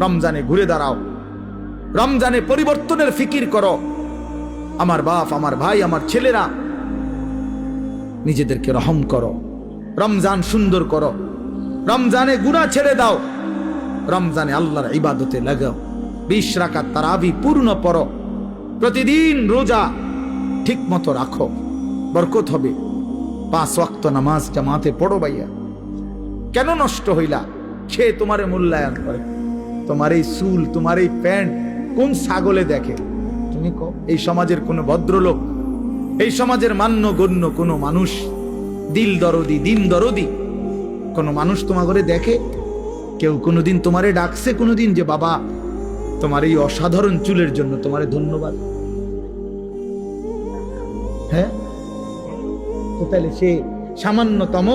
রমজানে ঘুরে দাঁড়াও, রমজানে পরিবর্তনের ফিকির করো। আমার বাপ, আমার ভাই, আমার ছেলেরা, নিজেদেরকে রহম করো, রমজান সুন্দর করো, রমজানে গুনাহ ছেড়ে দাও, রমজানে আল্লাহর ইবাদতে লাগাও। 20 রাকাত তারাবি পূর্ণ পড়ো, প্রতিদিন রোজা ঠিক মতো রাখো, বরকত হবে। 5 ওয়াক্ত নামাজ জামাতে পড়ো ভাইয়া। কেন নষ্ট হইলা? সে তোমারে মূল্যায়ন করে। তোমার এই চুল, তোমার এই প্যান্ট কোন ছাগলে দেখে? তুমি কও, এই সমাজের কোন ভদ্রলোক, এই সমাজের মান্য গণ্য কোন মানুষ, দিল দরদি, দিন দরদি কোন মানুষ তোমার ঘরে দেখে? কেউ কোনোদিন তোমারে ডাকছে কোনোদিন যে বাবা তোমার এই অসাধারণ চুলের জন্য তোমারে ধন্যবাদ? হ্যাঁ, তো তাহলে সে সামান্যতম,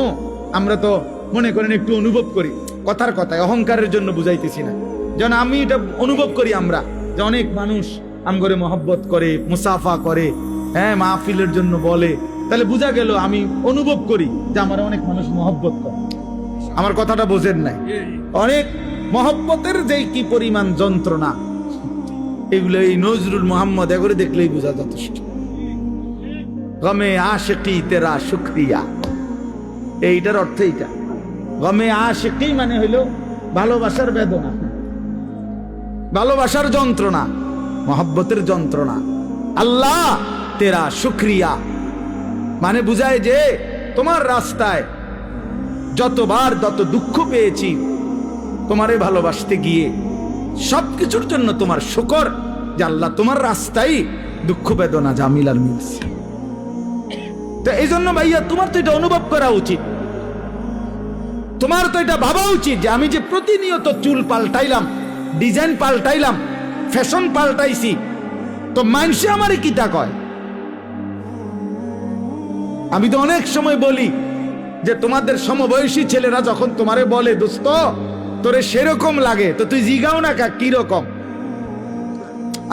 আমরা তো মনে করেন একটু অনুভব করি, কথার কথায় অহংকারের জন্য বুঝাইতেছি না, যেন আমি এটা অনুভব করি আমরা যে অনেক মানুষ আমগরে মহব্বত করে, মুসাফা করে, হ্যাঁ, মাহফিলের জন্য বলে, তাহলে বোঝা গেল আমি অনুভব করি যে আমার অনেক মানুষ মহব্বত করে। আমার কথাটা বোঝেন নাই? অনেক মহব্বতের যে কি পরিমাণ যন্ত্রণা, এগুলো এই নজরুল মোহাম্মদ এগুলো দেখলেই বোঝা যথেষ্ট। গমে আশিকি তেরা শুকরিয়া, এইটার অর্থ এইটা। গমে আশিকি মানে হইল ভালোবাসার বেদনা, ভালোবাসার যন্ত্রণা, মহব্বতের যন্ত্রণা। আল্লাহ তেরা শুকরিয়া মানে বুঝায় যে তোমার রাস্তায় যতবার যত দুঃখ পেয়েছি, তোমারে ভালোবাসতে গিয়ে সবকিছুর জন্য তোমার শুকর যে আল্লাহ তোমার রাস্তায় দুঃখ বেদনা জামিলার মিলছে। তো এই জন্য ভাইয়া তোমার তো এটা অনুভব করা উচিত, তোমার তো এটা ভাবা উচিত যে আমি যে প্রতিনিয়ত চুল পাল্টাইলাম, ডিজাইন পাল্টাইলাম, ফ্যাশন পাল্টাইছি, তো মানুষে আমারে কিটা কয়? আমি তো অনেক সময় বলি যে তোমাদের সমবয়সী ছেলেরা যখন তোমারে বলে দোস্ত তোরে সেরকম লাগে, তো তুই জিগাও না কা কি রকম?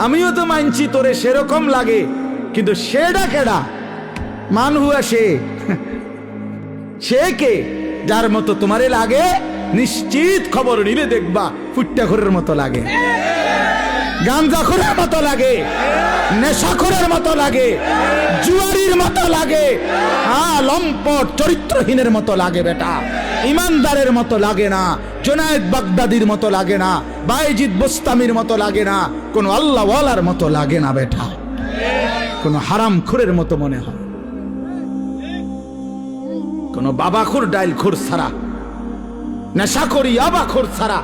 আমিও তো মানছি তোরে সেরকম লাগে, কিন্তু সেটা কেডা? মান হুয়া সে কে? যার মতো তোমারে লাগে নিশ্চিত খবর নিলে দেখবা ফুট্টাখোরের মতো লাগে, গাঞ্জাখোরের মতো লাগে, নেশাখোরের মতো লাগে, জুয়ারির মতো লাগে, লম্পট চরিত্রহীনের মতো লাগে বেটা, ইমানদারের মতো লাগে না, জুনায়েদ বাগদাদির মতো লাগে না, বায়েজিদ বোস্তামির মতো লাগে না, কোন আল্লাহওয়ালার মতো লাগে না বেটা, কোন হারামখোরের মতো মনে হয়, কোন বাবাখোর ডাইলখোর ছাড়া, নেশাখোরি আবাখোর ছাড়া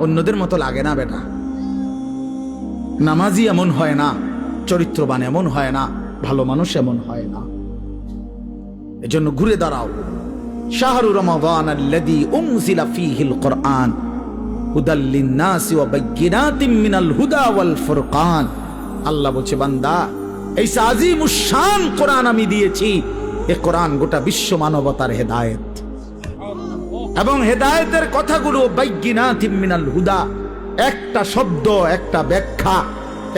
অন্যদের মতো লাগে না বেটা। নামাজি এমন হয় না, চরিত্রবান এমন হয় না, ভালো মানুষ এমন হয় না। এজন্য ঘুরে দাঁড়াও। শাহরু রমাদান আল্লাযী উনজিলা ফীহিল কুরআন হুদাল লিন-নাসি ওয়া বাইয়িনাতিম মিনাল হুদা ওয়াল ফুরকান। আল্লাহ বলছে বান্দা, এই আজিমুশ শান কোরআন আমি দিয়েছি, এই কোরআন গোটা বিশ্ব মানবতার হেদায়েত, এবং হেদায়েতের কথাগুলো বাইয়িনাতিম মিনাল হুদা, একটা শব্দ, একটা ব্যাখ্যা,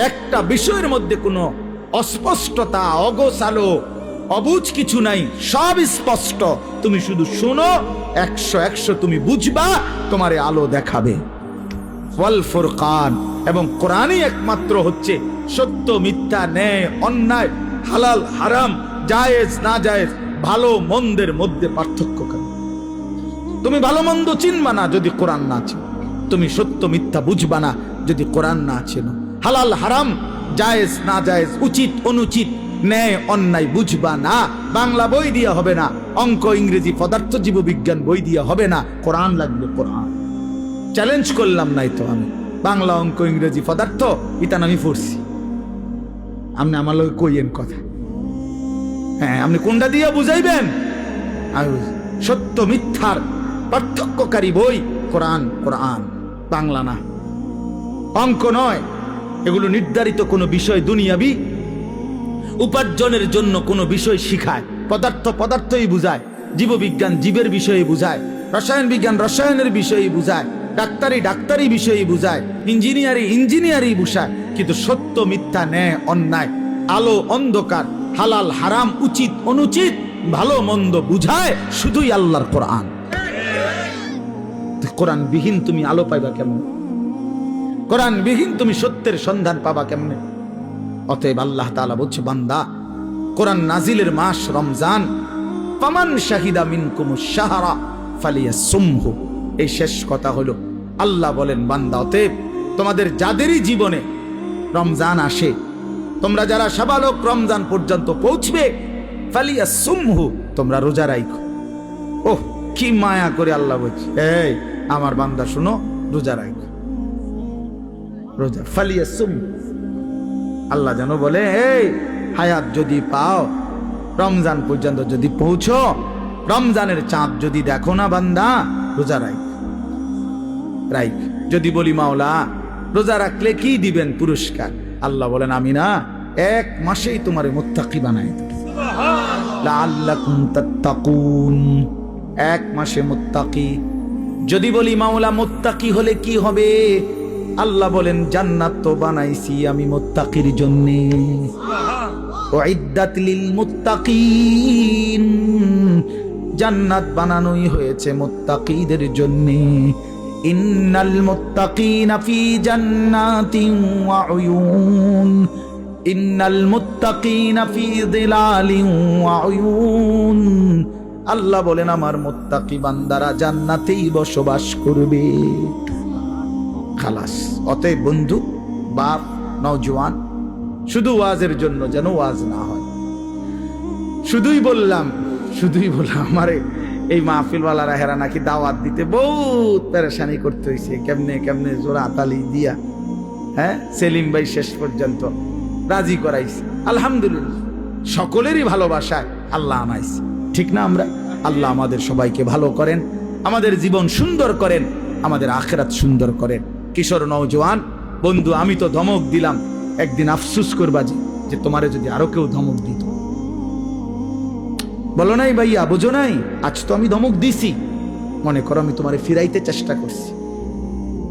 একটা বিষয়ের মধ্যে কোনো অস্পষ্টতা, অগোছালো, অবুঝ কিছু নাই, সব স্পষ্ট। তুমি শুধু শোনো, 100 তুমি বুঝবা, তোমারে আলো দেখাবে। ওয়াল ফুরকান, এবং কোরআনই একমাত্র হচ্ছে সত্য মিথ্যা, ন্যায় অন্যায়, হালাল হারাম, জায়েজ না জায়েজ, ভালো মন্দের মধ্যে পার্থক্য করে। তুমি ভালো মন্দ চিনবা না যদি কোরআন না চিনো, তুমি সত্য মিথ্যা বুঝবা না যদি কোরআন না চেনো, হালাল হারাম, জায়েজ না জায়েজ, উচিত অনুচিত, ন্যায় অন্যায় বুঝবা না। বাংলা বই দিয়া হবে না, অঙ্ক ইংরেজি পদার্থ জীববিজ্ঞান বই দিয়া হবে না, কোরআন লাগবে। কোরআন চ্যালেঞ্জ করলাম নাই তো আমি, বাংলা অঙ্ক ইংরেজি পদার্থ ইতান আমি পড়ছি, আপনি আমার লোক কইয়েন কথা, হ্যাঁ আপনি কোনটা দিয়া বুঝাইবেন? সত্য মিথ্যার পার্থক্যকারী বই কোরআন, কোরআন বাংলা না, অঙ্ক নয়। এগুলো নির্ধারিত কোনো বিষয়, দুনিয়াবি উপার্জনের জন্য কোনো বিষয় শিখায়। পদার্থ পদার্থই বুঝায়, জীববিজ্ঞান জীবের বিষয়ে বুঝায়, রসায়ন বিজ্ঞান রসায়নের বিষয়ে বুঝায়, ডাক্তারি ডাক্তারি বিষয়ে বুঝায়, ইঞ্জিনিয়ারি ইঞ্জিনিয়ারি বুঝায়। কিন্তু সত্য মিথ্যা, ন্যায় অন্যায়, আলো অন্ধকার, হালাল হারাম, উচিত অনুচিত, ভালো মন্দ বুঝায় শুধুই আল্লাহর কোরআন। কোরআন বিহীন তুমি আলো পাইবা কেমন? কোরআন বিহীন তুমি সত্যের সন্ধান পাবা কেমনে? অতএব আল্লাহ তাআলা বলছে, বান্দা, কোরআন নাজিলের মাস রমজান, ফামান শাহিদা মিনকুমুশ শাহরা ফালিয়াসুমহু। এই শেষ কথা হলো, আল্লাহ বলেন, বান্দা, অতএব তোমাদের যাদেরই জীবনে রমজান আসে, তোমরা যারা সাবালক রমজান পর্যন্ত পৌঁছবে, ফালিয়াসুমহু, তোমরা রোজা রাখো। ওহ, কি মায়া করে আল্লাহ বলছে, এই আমার বান্দা শুনো, রোজা রাখো, রোজা। ফালিয়াসুম, আল্লাহ যেন বলে, এই হায়াত যদি পাও, রমজান পর্যন্ত যদি পৌঁছো, রমজানের চাঁদ যদি দেখো না বান্দা, রোজা রাখ। যদি বলি, মাওলা রোজা রাখলে কি দিবেন পুরস্কার? আল্লাহ বলেন, আমি না এক মাসেই তোমারে মুত্তাকি বানাই দেব, লাআল্লাকুম তাত্তাকুন। এক মাসে মুত্তাকি। যদি বলি, মাওলা মুত্তাকি হলে কি হবে? আল্লাহ বলেন, জান্নাত তো বানাইছি আমি মুত্তাকির জন্য, উইদ্দাত লিল মুত্তাকিন, জান্নাত বানানোই হয়েছে মুত্তাকিদের জন্য। ইন্নাল মুত্তাকিনা ফি জান্নাতিন ওয়া উয়ুন, ইন্নাল মুত্তাকিনা ফি যিলালিন ওয়া উয়ুন। আল্লাহ বলেন, আমার মুত্তাকি বান্দারা জান্নাতেই বসবাস করবে। খালাস। অতএব বন্ধু, বাপ, নওজোয়ান, শুধু ওয়াজের জন্য যেন ওয়াজ না হয়। শুধুই বললাম আমারে এই মাহফিলওয়ালারা হেরা নাকি দাওয়াত দিতে বহুত পেরেশানি করতে হয়েছে, কেমনে কেমনে জোড়া তালি দিয়া, হ্যাঁ, সেলিম ভাই শেষ পর্যন্ত রাজি করাইছে। আলহামদুলিল্লাহ, সকলেরই ভালোবাসায় আল্লাহ আনাইছে, ঠিক না? আমরা, আল্লাহ আমাদের সবাইকে ভালো করেন, আমাদের জীবন সুন্দর করেন, আমাদের আখিরাত সুন্দর করেন। কিশোর নওজোয়ান বন্ধু, আমি তো ধমক দিলাম, একদিন আফসুস করবা যে তোমারে যদি আরো কেউ ধমক দিত। বলো নাই ভাইয়া, বুঝো নাই? আজ তো আমি ধমক দিছি, মনে করো আমি তোমারে ফিরাইতে চেষ্টা করছি,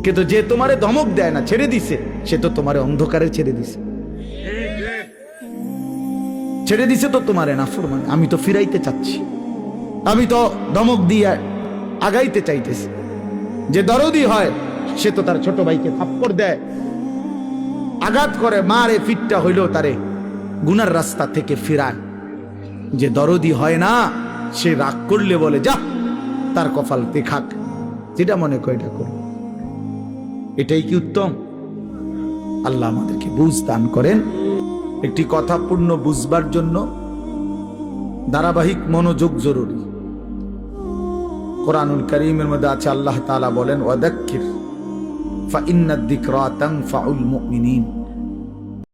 কিন্তু যে তোমারে ধমক দেয় না, ছেড়ে দিছে, সে তো তোমারে অন্ধকারে ছেড়ে দিছে, ছেড়ে দিছে তো তোমারে নাফরমানি। আমি তো ফিরাইতে চাচ্ছি, আমি তো ধমক দিয়ে আগাইতে চাইতেছি। যে দরদি হয় সে তো তার ছোট ভাইকে থাপ্পড় দেয়, আঘাত করে, মারে, ফিটটা হইলেও তারে গুনার রাস্তা থেকে ফিরায়। যে দরদি হয় না, সে রাগ করলে বলে, যা তার কপাল দেখাক, যেটা মনে করে এটা করো। এটাই কি উত্তম? আল্লাহ আমাদেরকে বুঝ দান করেন। একটি কথা পূর্ণ বুঝবার জন্য ধারাবাহিক মনোযোগ জরুরি। কোরআনুল কারীমের মধ্যে আছে, আল্লাহ তাআলা বলেন, ওয়াদাক্কির ফাইন্নাদ যিকরা তানফাউল মুমিনিন।